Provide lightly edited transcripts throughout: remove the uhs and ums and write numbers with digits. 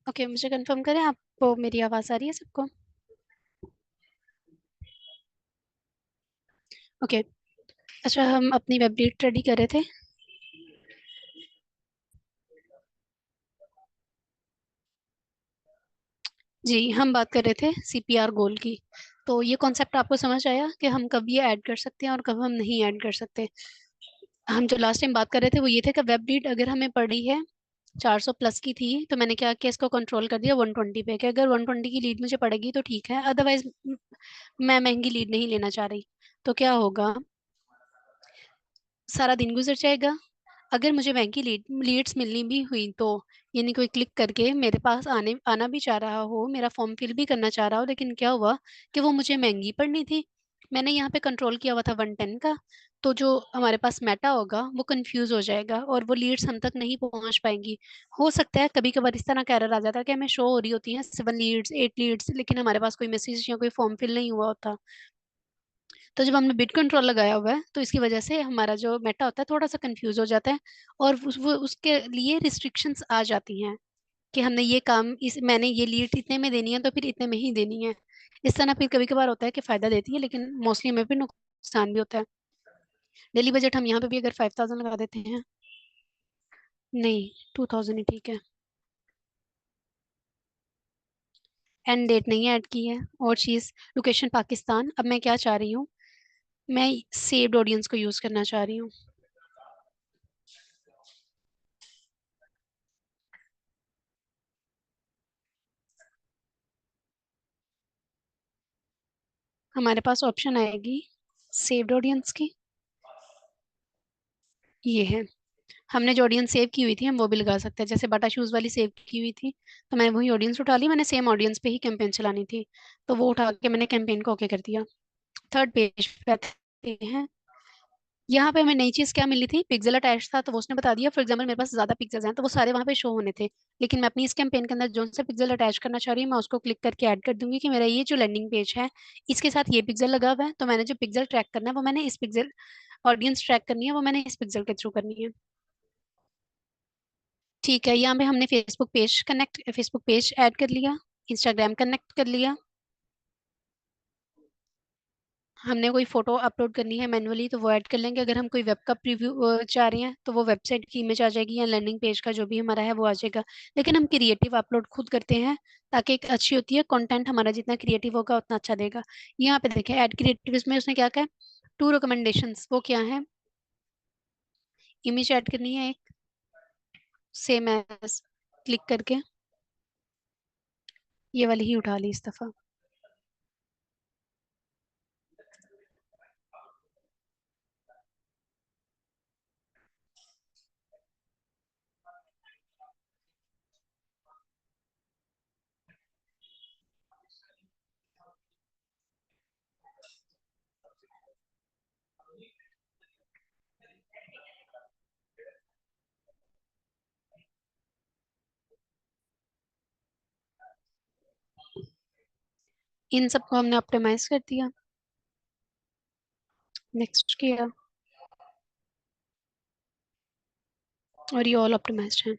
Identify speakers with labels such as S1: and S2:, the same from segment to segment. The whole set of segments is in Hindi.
S1: ओके, मुझे कंफर्म करें आपको मेरी आवाज़ आ रही है सबको? ओके। अच्छा, हम अपनी वेब रेडी कर रहे थे। जी, हम बात कर रहे थे सीपीआर गोल की। तो ये कॉन्सेप्ट आपको समझ आया कि हम कब ये ऐड कर सकते हैं और कब हम नहीं ऐड कर सकते? हम जो लास्ट टाइम बात कर रहे थे वो ये थे कि वेब लीड अगर हमें पड़ी है 400 प्लस की थी, तो मैंने क्या किया, इसको कंट्रोल कर दिया 120 पे, कि अगर 120 की लीड मुझे पड़ेगी तो ठीक है, अदरवाइज मैं महंगी लीड नहीं लेना चाह रही। तो क्या होगा, सारा दिन गुजर जाएगा। अगर मुझे महंगी लीड्स मिलनी भी हुई तो, यानी कोई क्लिक करके मेरे पास आना भी चाह रहा हो, मेरा फॉर्म फिल भी करना चाह रहा हो, लेकिन क्या हुआ कि वो मुझे महंगी पड़नी थी। मैंने यहाँ पे कंट्रोल किया हुआ था 110 का। तो जो हमारे पास मेटा होगा वो कंफ्यूज हो जाएगा और वो लीड्स हम तक नहीं पहुंच पाएंगी। हो सकता है कभी कभार इस तरह का एरर आ जाता है कि हमें शो हो रही होती है 7 लीड्स 8 लीड्स, लेकिन हमारे पास कोई मैसेज या कोई फॉर्म फिल नहीं हुआ होता। तो जब हमने बिट कंट्रोल लगाया हुआ है तो इसकी वजह से हमारा जो मेटा होता है थोड़ा सा कंफ्यूज हो जाता है। और वो उसके लिए रिस्ट्रिक्शंस आ जाती हैं कि हमने ये काम इस मैंने ये लीड इतने में देनी है तो फिर इतने में ही देनी है। इस तरह फिर कभी कभार होता है कि फायदा देती है, लेकिन मोस्टली हमें फिर नुकसान भी होता है। डेली बजट हम यहाँ पे भी अगर 5000 लगा देते हैं। नहीं, 2000 ही ठीक है। एंड डेट नहीं ऐड की है। और चीज़, लोकेशन पाकिस्तान। अब मैं क्या चाह रही हूँ, मैं सेव्ड ऑडियंस को यूज़ करना चाह रही हूँ। हमारे पास ऑप्शन आएगी सेव्ड ऑडियंस की। ये है। हमने जो ऑडियंस सेव की हुई थी हम वो भी लगा सकते हैं, जैसे बाटा शूज वाली सेव की हुई थी तो मैंने वही ऑडियंस उठा ली, मैंने सेम ऑडियंस पे ही कैंपेन चलानी थी। तो वो उठा के मैंने कैंपेन को ओके कर दिया। थर्ड पेज पे आते हैं। यहाँ पे हमें नई चीज क्या मिली थी, पिक्सल अटैच था तो वो उसने बता दिया। फॉर एग्जाम्पल मेरे पास ज्यादा पिक्सल्स हैं तो वो सारे वहां पे शो होने थे। लेकिन मैं अपनी इस कैंपेन के अंदर जो सा पिक्सल अटैच करना चाह रही हूँ मैं उसको क्लिक करके ऐड कर दूंगी कि मेरा ये जो लैंडिंग पेज है इसके साथ ये पिक्सल लगा हुआ है, तो मैंने जो पिक्सल ट्रैक करना है वो मैंने इस पिक्सल, ऑडियंस ट्रैक करनी है वो मैंने इस पिक्सल के थ्रू करनी है। ठीक है, यहाँ पे हमने फेसबुक पेज ऐड कर लिया, इंस्टाग्राम कनेक्ट कर लिया। हमने कोई फोटो अपलोड करनी है मैन्युअली तो वो ऐड कर लेंगे। अगर हम कोई वेब का प्रीव्यू चाह रहे हैं तो वो वेबसाइट की इमेज आ जाएगी या लैंडिंग पेज का जो भी हमारा है वो आ जाएगा। लेकिन हम क्रिएटिव अपलोड खुद करते हैं ताकि एक अच्छी होती है, कंटेंट हमारा जितना क्रिएटिव होगा उतना अच्छा देगा। यहाँ पे देखें ऐड क्रिएटिव में उसने क्या कहा, टू रिकमेंडेशंस। वो क्या है, इमेज ऐड करनी है एक, सेम एज, क्लिक करके ये वाली ही उठा ली इस दफा। इन सबको हमने ऑप्टिमाइज कर दिया, नेक्स्ट किया, और ये ऑल ऑप्टिमाइज्ड है।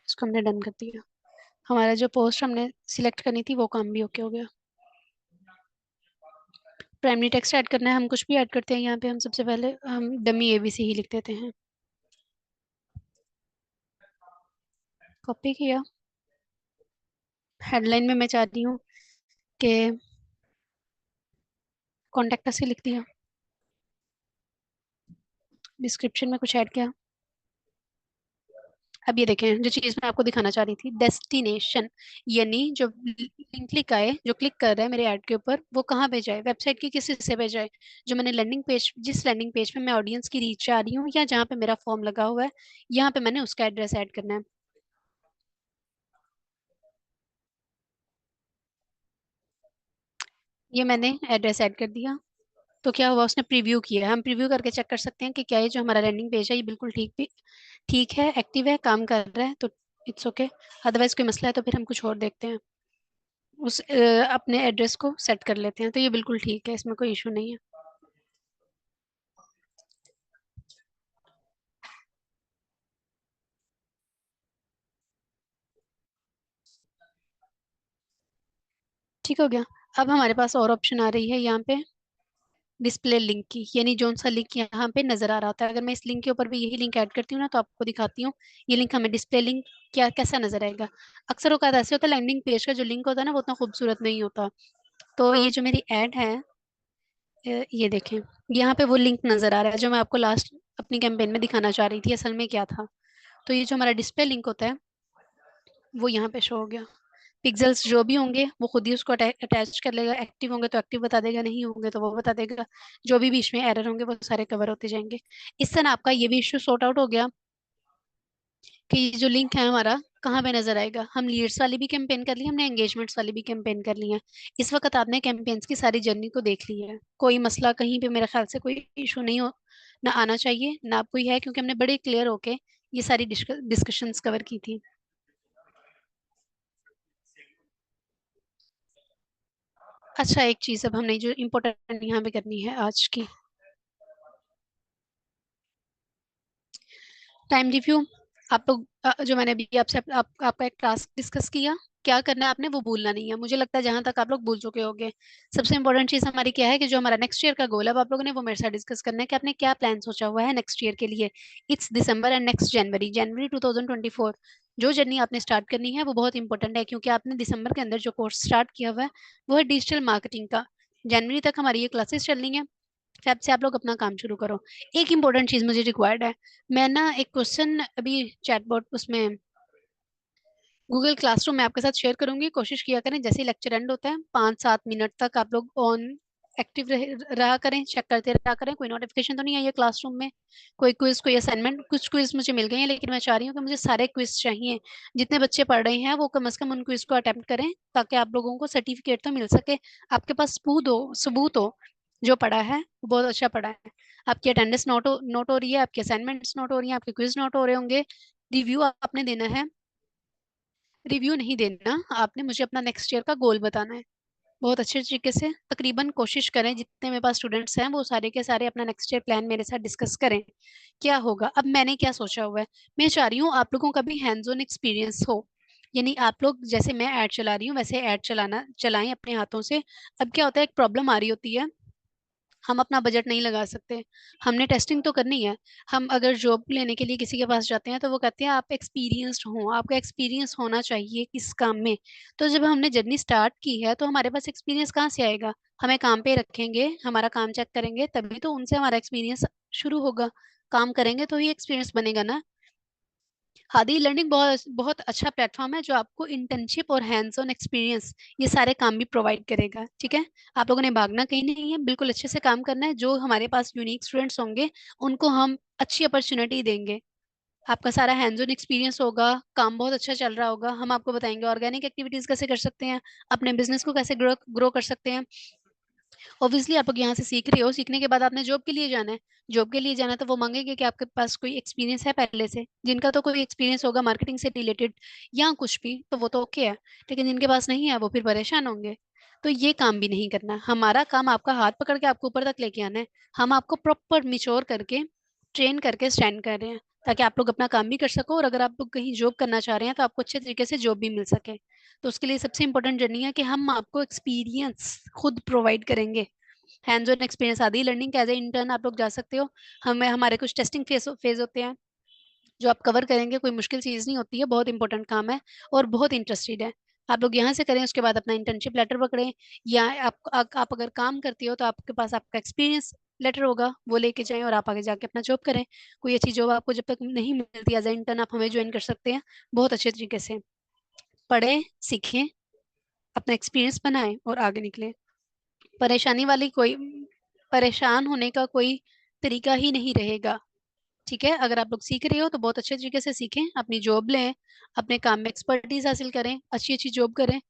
S1: इसको हमने डन कर दिया। हमारा जो पोस्ट हमने सिलेक्ट करनी थी वो काम भी ओके हो गया। प्राइमरी टेक्स्ट ऐड करना है, हम कुछ भी ऐड करते हैं यहाँ पे। हम सबसे पहले हम डमी एबीसी ही लिख देते हैं। कॉपी किया। हेडलाइन में मैं चाहती हूँ कि कॉन्टेक्ट अस ही लिख दिया। डिस्क्रिप्शन में कुछ ऐड किया। अब ये देखें जो चीज मैं आपको दिखाना चाह रही थी, डेस्टिनेशन, यानी जो लिंक क्लिक आए, जो क्लिक कर रहा है मेरे ऐड के ऊपर वो कहाँ पे जाए, वेबसाइट के किस हिस्से पे जाए। जो मैंने लैंडिंग पेज, जिस लैंडिंग पेज पे मैं ऑडियंस की रीच चाह रही हूँ या जहाँ पे मेरा फॉर्म लगा हुआ है, यहाँ पे मैंने उसका एड्रेस ऐड करना है। ये मैंने एड्रेस ऐड कर दिया। तो क्या हुआ, उसने प्रीव्यू किया। हम प्रीव्यू करके चेक कर सकते हैं कि क्या ये जो हमारा लैंडिंग पेज है ये बिल्कुल ठीक है, एक्टिव है, काम कर रहा है, तो इट्स ओके। अदरवाइज कोई मसला है तो फिर हम कुछ और देखते हैं। उस अपने एड्रेस को सेट कर लेते हैं, तो ये बिल्कुल ठीक है, इसमें कोई इशू नहीं है। ठीक हो गया। अब हमारे पास और ऑप्शन आ रही है यहाँ पे, डिस्प्ले लिंक की, यानी जोन सा लिंक यहाँ पे नजर आ रहा होता है, अगर मैं इस लिंक के ऊपर भी यही लिंक ऐड करती हूँ ना, तो आपको दिखाती हूँ ये लिंक हमें डिस्प्ले लिंक क्या कैसा नजर आएगा। अक्सर औकात ऐसे होता है, लैंडिंग पेज का जो लिंक होता है ना, वो उतना खूबसूरत नहीं होता। तो ये जो मेरी ऐड है, ये देखें, यहाँ पे वो लिंक नजर आ रहा है जो मैं आपको लास्ट अपनी कैंपेन में दिखाना चाह रही थी, असल में क्या था। तो ये जो हमारा डिस्प्ले लिंक होता है, वो यहाँ पे शो हो गया। पिक्सेल्स जो भी होंगे वो खुद ही उसको अटैच कर लेगा, एक्टिव होंगे तो एक्टिव बता देगा, नहीं होंगे तो वो बता देगा। जो भी बीच में एरर होंगे वो सारे कवर होते जाएंगे। इससे ना आपका ये भी इश्यू सॉर्ट आउट हो गया कि ये जो लिंक है हमारा कहाँ पे नजर आएगा। हम लीड्स वाली भी कैंपेन कर ली, हमने एंगेजमेंट्स वाली भी कैंपेन कर ली है। इस वक्त आपने कैंपेन्स की सारी जर्नी को देख ली है, कोई मसला कहीं पे मेरे ख्याल से कोई इशू नहीं हो, ना आना चाहिए ना आप कोई है, क्योंकि हमने बड़े क्लियर होके ये सारी डिस्कशंस कवर की थी। अच्छा, एक चीज अब हमने जो इम्पोर्टेंट यहाँ पे करनी है आज की, टाइम रिव्यू। आप लोग जो मैंने अभी आपसे आपका एक टास्क डिस्कस किया, क्या करना है आपने वो भूलना नहीं है। मुझे लगता है जहां तक आप लोग भूल चुके होंगे। सबसे इंपॉर्टेंट चीज हमारी क्या है कि जो हमारा नेक्स्ट ईयर का गोल है, अब आप लोगों ने वो मेरे साथ डिस्कस करना है कि आपने क्या प्लान सोचा हुआ है नेक्स्ट ईयर के लिए। इट्स दिसंबर एंड नेक्स्ट जनवरी, जनवरी 2024 जो जर्नी आपने स्टार्ट करनी है वो बहुत इंपॉर्टेंट है, क्योंकि आपने दिसंबर के अंदर जो कोर्स स्टार्ट किया हुआ है वो है डिजिटल मार्केटिंग का। जनवरी तक हमारी ये क्लासेस चलनी है, फेब से आप लोग अपना काम शुरू करो। एक इंपॉर्टेंट चीज मुझे रिक्वायर्ड है, मैं ना एक क्वेश्चन अभी चैटबॉट उसमें गूगल क्लासरूम में आपके साथ शेयर करूंगी, कोशिश किया करें जैसे ही लेक्चर एंड होता है 5-7 मिनट तक आप लोग ऑन एक्टिव रहा करें, चेक करते रहा करें कोई नोटिफिकेशन तो नहीं आई है क्लासरूम में, कोई क्विज कोई असाइनमेंट। कुछ क्विज मुझे मिल गए हैं, लेकिन मैं चाह रही हूँ कि मुझे सारे क्विज चाहिए। जितने बच्चे पढ़ रहे हैं वो कम से कम उन क्विज को अटेम्प्ट करें, ताकि आप लोगों को सर्टिफिकेट तो मिल सके, आपके पास सबूत हो जो पढ़ा है वो बहुत अच्छा पढ़ा है। आपकी अटेंडेंस नोट हो रही है, आपकी असाइनमेंट्स नोट हो रही है, आपके क्विज नोट हो रहे होंगे। रिव्यू आपने देना है, रिव्यू नहीं देना, आपने मुझे अपना नेक्स्ट ईयर का गोल बताना है। बहुत अच्छे तरीके से तकरीबन कोशिश करें, जितने मेरे पास स्टूडेंट्स हैं वो सारे के सारे अपना नेक्स्ट ईयर प्लान मेरे साथ डिस्कस करें। क्या होगा, अब मैंने क्या सोचा हुआ है, मैं चाह रही हूँ आप लोगों का भी हैंड्स ऑन एक्सपीरियंस हो। यानी आप लोग जैसे मैं ऐड चला रही हूँ वैसे ऐड चलाना चलाएं अपने हाथों से। अब क्या होता है, एक प्रॉब्लम आ रही होती है, हम अपना बजट नहीं लगा सकते, हमने टेस्टिंग तो करनी है। हम अगर जॉब लेने के लिए किसी के पास जाते हैं तो वो कहते हैं आप एक्सपीरियंस्ड हो, आपका एक्सपीरियंस होना चाहिए इस काम में। तो जब हमने जर्नी स्टार्ट की है तो हमारे पास एक्सपीरियंस कहाँ से आएगा, हमें काम पे रखेंगे, हमारा काम चेक करेंगे, तभी तो उनसे हमारा एक्सपीरियंस शुरू होगा। काम करेंगे तो ही एक्सपीरियंस बनेगा ना। हादी लर्निंग बहुत बहुत अच्छा प्लेटफॉर्म है जो आपको इंटर्नशिप और हैंड्स ऑन एक्सपीरियंस ये सारे काम भी प्रोवाइड करेगा। ठीक है, आप लोगों ने भागना कहीं नहीं है, बिल्कुल अच्छे से काम करना है। जो हमारे पास यूनिक स्टूडेंट्स होंगे उनको हम अच्छी अपॉर्चुनिटी देंगे। आपका सारा हैंड्स ऑन एक्सपीरियंस होगा, काम बहुत अच्छा चल रहा होगा, हम आपको बताएंगे ऑर्गेनिक एक्टिविटीज कैसे कर सकते हैं, अपने बिजनेस को कैसे ग्रो ग्रो कर सकते हैं। ऑब्वियसली आप लोग यहाँ से सीख रहे हो, सीखने के बाद आपने जॉब के लिए जाना है। जॉब के लिए जाना है तो वो मांगेंगे कि आपके पास कोई एक्सपीरियंस है पहले से, जिनका तो कोई एक्सपीरियंस होगा मार्केटिंग से रिलेटेड या कुछ भी, तो वो तो ओके है। लेकिन जिनके पास नहीं है वो फिर परेशान होंगे। तो ये काम भी नहीं करना, हमारा काम आपका हाथ पकड़ के आपको ऊपर तक लेके आना है। हम आपको प्रॉपर मिच्योर करके ट्रेन करके स्टैंड कर रहे हैं, ताकि आप लोग अपना काम भी कर सको, और अगर आप लोग कहीं जॉब करना चाह रहे हैं तो आपको अच्छे तरीके से जॉब भी मिल सके। तो उसके लिए सबसे इंपॉर्टेंट जर्नी है कि हम आपको एक्सपीरियंस खुद प्रोवाइड करेंगे। हैंड्स ऑन एक्सपीरियंस आदि लर्निंग एज ए इंटर्न आप लोग जा सकते हो। हमें हमारे कुछ टेस्टिंग फेज होते हैं जो आप कवर करेंगे, कोई मुश्किल चीज़ नहीं होती है, बहुत इंपॉर्टेंट काम है और बहुत इंटरेस्टेड है। आप लोग यहाँ से करें, उसके बाद अपना इंटर्नशिप लेटर पकड़ें, या आप अगर काम करती हो तो आपके पास आपका एक्सपीरियंस लेटर होगा, वो लेके जाएं और आप आगे जाके अपना जॉब करें। कोई अच्छी जॉब आपको जब तक नहीं मिलती एज ए इंटर्न, आप हमें ज्वाइन कर सकते हैं। बहुत अच्छे तरीके से पढ़ें, सीखें, अपना एक्सपीरियंस बनाएं और आगे निकलें। परेशानी वाली कोई परेशान होने का कोई तरीका ही नहीं रहेगा। ठीक है, अगर आप लोग सीख रहे हो तो बहुत अच्छे तरीके से सीखें, अपनी जॉब लें, अपने काम में एक्सपर्टीज हासिल करें, अच्छी अच्छी जॉब करें।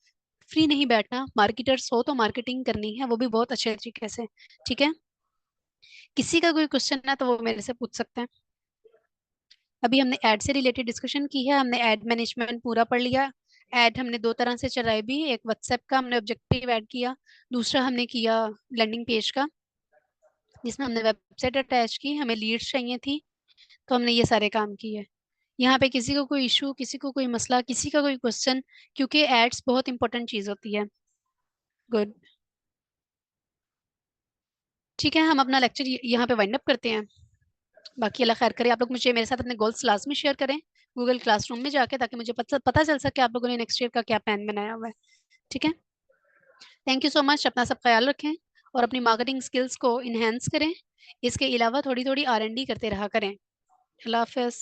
S1: फ्री नहीं बैठना, मार्केटर्स हो तो मार्केटिंग करनी है, वो भी बहुत अच्छे तरीके से। ठीक है, किसी का कोई क्वेश्चन है तो वो मेरे से पूछ सकते हैं। अभी हमने ऐड से रिलेटेड डिस्कशन की है, हमने ऐड मैनेजमेंट पूरा पढ़ लिया, ऐड हमने दो तरह से चलाए भी, एक व्हाट्सएप का हमने ऑब्जेक्टिव ऐड किया, दूसरा हमने किया लैंडिंग पेज का, जिसमें हमने वेबसाइट अटैच की, हमें लीड्स चाहिए थी, तो हमने ये सारे काम किए। यहाँ पे किसी को कोई इशू, किसी को कोई मसला, किसी का कोई क्वेश्चन, क्योंकि एड्स बहुत इंपॉर्टेंट चीज होती है। गुड। ठीक है, हम अपना लेक्चर यहाँ पे वाइंड अप करते हैं। बाकी अल्लाह खैर करे। आप लोग मुझे मेरे साथ अपने गोल्स लाजमी शेयर करें गूगल क्लासरूम में जाके, ताकि मुझे पता चल सके आप लोगों ने नेक्स्ट ईयर का क्या प्लान बनाया हुआ है। ठीक है। Thank you so much. अपना सब ख्याल रखें और अपनी मार्केटिंग स्किल्स को इन्हेंस करें। इसके अलावा थोड़ी थोड़ी R&D करते रहा करें। अल्लाह हाफिज़।